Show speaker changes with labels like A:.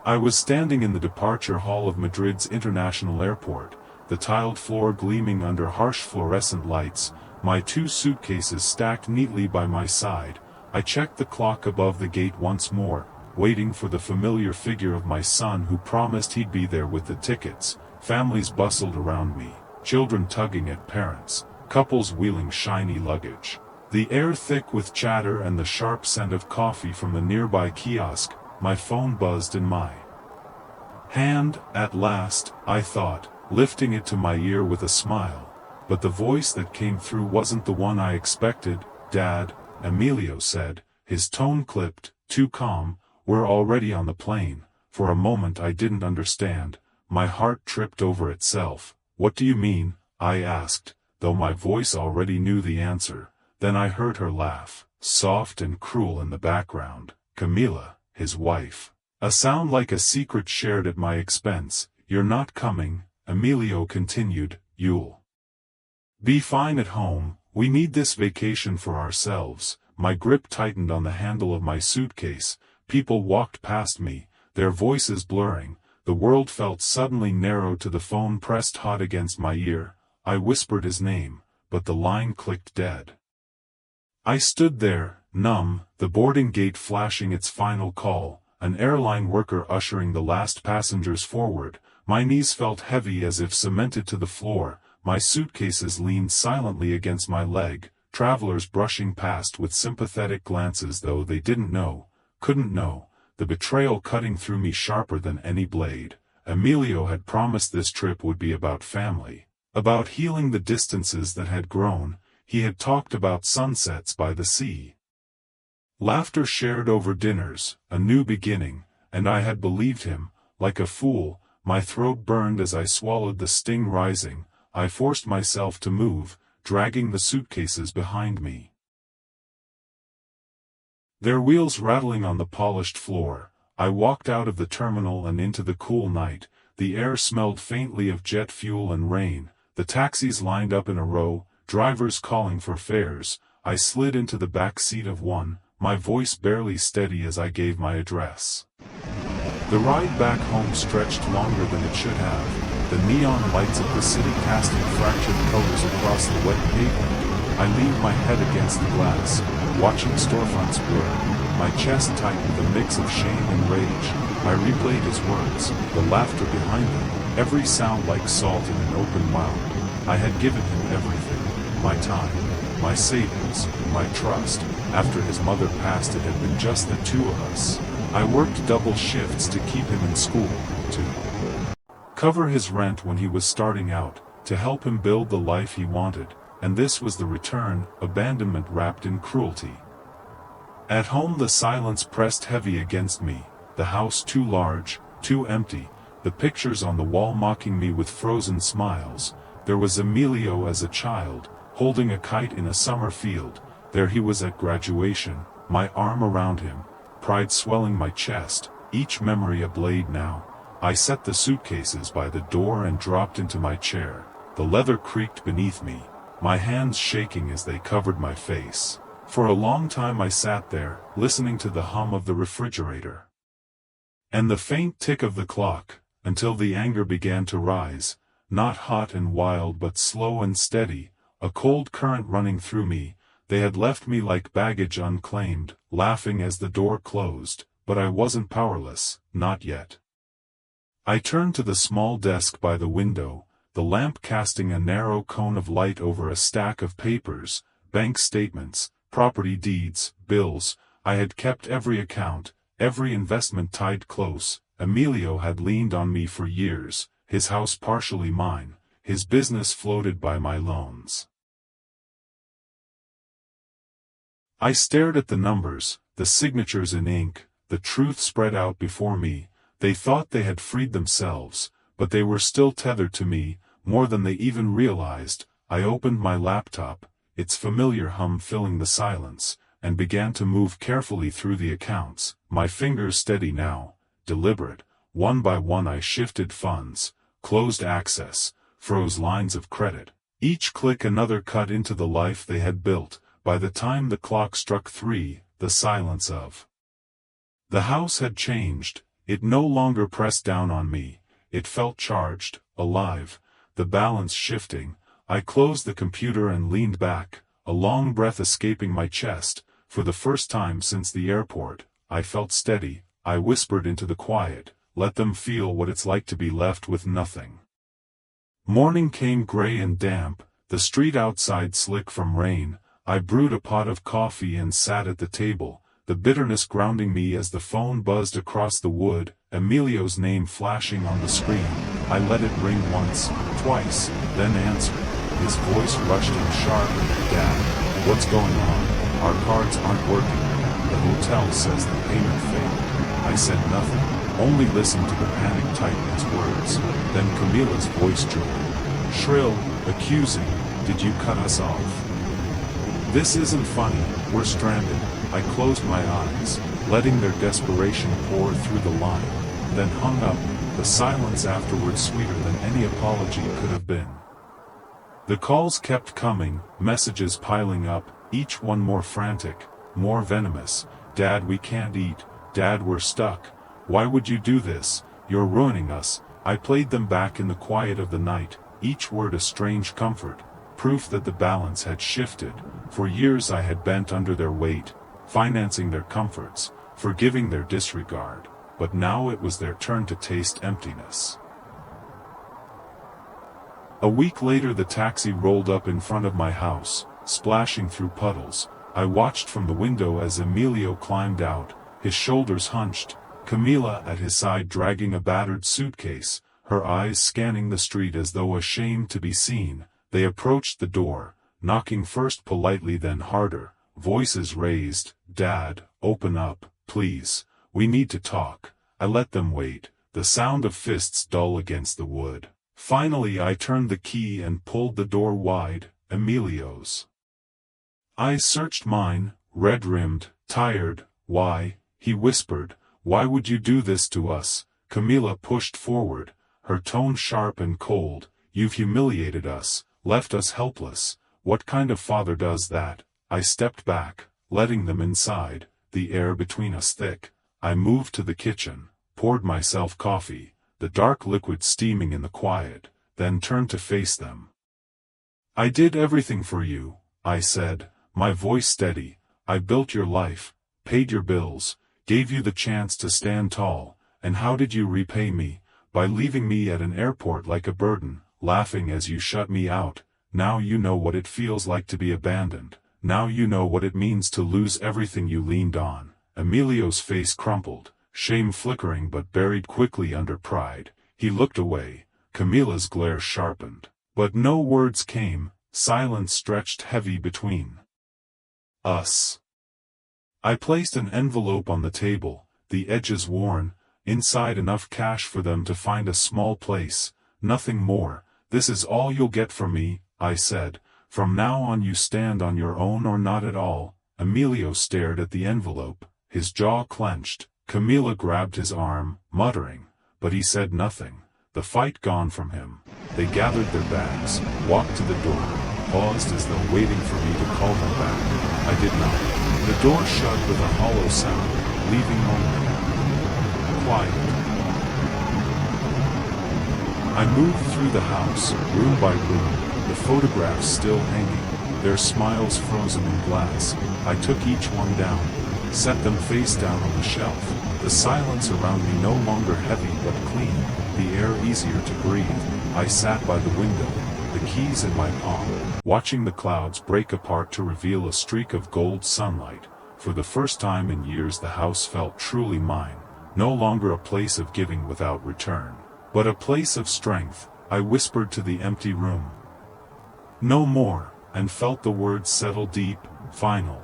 A: I was standing in the departure hall of Madrid's international airport, the tiled floor gleaming under harsh fluorescent lights, my 2 suitcases stacked neatly by my side. I checked the clock above the gate once more, waiting for the familiar figure of my son who promised he'd be there with the tickets. Families bustled around me, children tugging at parents, couples wheeling shiny luggage. The air thick with chatter and the sharp scent of coffee from the nearby kiosk. My phone buzzed in my hand. At last, I thought, lifting it to my ear with a smile. But the voice that came through wasn't the one I expected. "Dad," Emilio said, his tone clipped, too calm. "We're already on the plane." For a moment I didn't understand. My heart tripped over itself. "What do you mean?" I asked, though my voice already knew the answer. Then I heard her laugh, soft and cruel in the background. Camila, his wife. A sound like a secret shared at my expense. "You're not coming," Emilio continued. "You'll be fine at home. We need this vacation for ourselves." My grip tightened on the handle of my suitcase. People walked past me, their voices blurring. The world felt suddenly narrow to the phone pressed hot against my ear. I whispered his name, but the line clicked dead. I stood there, numb, the boarding gate flashing its final call, an airline worker ushering the last passengers forward. My knees felt heavy as if cemented to the floor. My suitcases leaned silently against my leg, travelers brushing past with sympathetic glances though they couldn't know, the betrayal cutting through me sharper than any blade. Emilio had promised this trip would be about family, about healing the distances that had grown. He had talked about sunsets by the sea, laughter shared over dinners, a new beginning, and I had believed him. Like a fool, my throat burned as I swallowed the sting rising. I forced myself to move, dragging the suitcases behind me, their wheels rattling on the polished floor. I walked out of the terminal and into the cool night. The air smelled faintly of jet fuel and rain. The taxis lined up in a row, drivers calling for fares. I slid into the back seat of one, my voice barely steady as I gave my address. The ride back home stretched longer than it should have, the neon lights of the city casting fractured colors across the wet pavement. I leaned my head against the glass, watching storefronts blur, my chest tight with a mix of shame and rage. I replayed his words, the laughter behind them, every sound like salt in an open wound. I had given him everything, my time, my savings, my trust. After his mother passed, it had been just the 2 of us. I worked double shifts to keep him in school, to cover his rent when he was starting out, to help him build the life he wanted. And this was the return, abandonment wrapped in cruelty. At home the silence pressed heavy against me, the house too large, too empty, the pictures on the wall mocking me with frozen smiles. There was Emilio as a child, holding a kite in a summer field. There he was at graduation, my arm around him, pride swelling my chest, each memory a blade now. I set the suitcases by the door and dropped into my chair. The leather creaked beneath me, my hands shaking as they covered my face. For a long time I sat there, listening to the hum of the refrigerator and the faint tick of the clock, until the anger began to rise, not hot and wild but slow and steady, a cold current running through me. They had left me like baggage unclaimed, laughing as the door closed, but I wasn't powerless, not yet. I turned to the small desk by the window, the lamp casting a narrow cone of light over a stack of papers, bank statements, property deeds, bills. I had kept every account, every investment tied close. Emilio had leaned on me for years, his house partially mine, his business floated by my loans. I stared at the numbers, the signatures in ink, the truth spread out before me. They thought they had freed themselves, but they were still tethered to me, more than they even realized. I opened my laptop, its familiar hum filling the silence, and began to move carefully through the accounts, my fingers steady now, deliberate. One by one I shifted funds, closed access, froze lines of credit. Each click another cut into the life they had built. By the time the clock struck 3, the silence of the house had changed. It no longer pressed down on me. It felt charged, alive, the balance shifting. I closed the computer and leaned back, a long breath escaping my chest. For the first time since the airport, I felt steady. I whispered into the quiet, "Let them feel what it's like to be left with nothing." Morning came gray and damp, the street outside slick from rain. I brewed a pot of coffee and sat at the table, the bitterness grounding me as the phone buzzed across the wood, Emilio's name flashing on the screen. I let it ring once, twice, then answered. His voice rushed in sharp, "Dad, what's going on? Our cards aren't working. The hotel says the payment failed." I said nothing, only listened to the panic tighten his words. Then Camila's voice drooled, shrill, accusing, "Did you cut us off? This isn't funny, we're stranded." I closed my eyes, letting their desperation pour through the line, then hung up, the silence afterwards sweeter than any apology could have been. The calls kept coming, messages piling up, each one more frantic, more venomous. "Dad, we can't eat. Dad, we're stuck. Why would you do this? You're ruining us." I played them back in the quiet of the night, each word a strange comfort, proof that the balance had shifted. For years I had bent under their weight, financing their comforts, forgiving their disregard, but now it was their turn to taste emptiness. A week later the taxi rolled up in front of my house, splashing through puddles. I watched from the window as Emilio climbed out, his shoulders hunched, Camila at his side dragging a battered suitcase, her eyes scanning the street as though ashamed to be seen. They approached the door, knocking first politely then harder, voices raised, "Dad, open up, please. We need to talk." I let them wait, the sound of fists dull against the wood. Finally I turned the key and pulled the door wide, Emilio's eyes searched mine, red-rimmed, tired. "Why?" he whispered. "Why would you do this to us?" Camila pushed forward, her tone sharp and cold. "You've humiliated us, left us helpless. What kind of father does that?" I stepped back, letting them inside, the air between us thick. I moved to the kitchen, poured myself coffee, the dark liquid steaming in the quiet, then turned to face them. "I did everything for you," I said, my voice steady. "I built your life, paid your bills, gave you the chance to stand tall, and how did you repay me? By leaving me at an airport like a burden, laughing as you shut me out. Now you know what it feels like to be abandoned. Now you know what it means to lose everything you leaned on." Emilio's face crumpled, shame flickering but buried quickly under pride. He looked away, Camila's glare sharpened. But no words came, silence stretched heavy between us. I placed an envelope on the table, the edges worn, inside enough cash for them to find a small place, nothing more. "This is all you'll get from me," I said. "From now on you stand on your own or not at all." Emilio stared at the envelope, his jaw clenched. Camila grabbed his arm, muttering, but he said nothing, the fight gone from him. They gathered their bags, walked to the door, paused as though waiting for me to call them back. I did not. The door shut with a hollow sound, leaving only quiet. I moved through the house, room by room, the photographs still hanging, their smiles frozen in glass. I took each one down, set them face down on the shelf, the silence around me no longer heavy but clean, the air easier to breathe. I sat by the window, the keys in my palm, watching the clouds break apart to reveal a streak of gold sunlight. For the first time in years the house felt truly mine, no longer a place of giving without return, but a place of strength. I whispered to the empty room, "No more," and felt the words settle deep, final.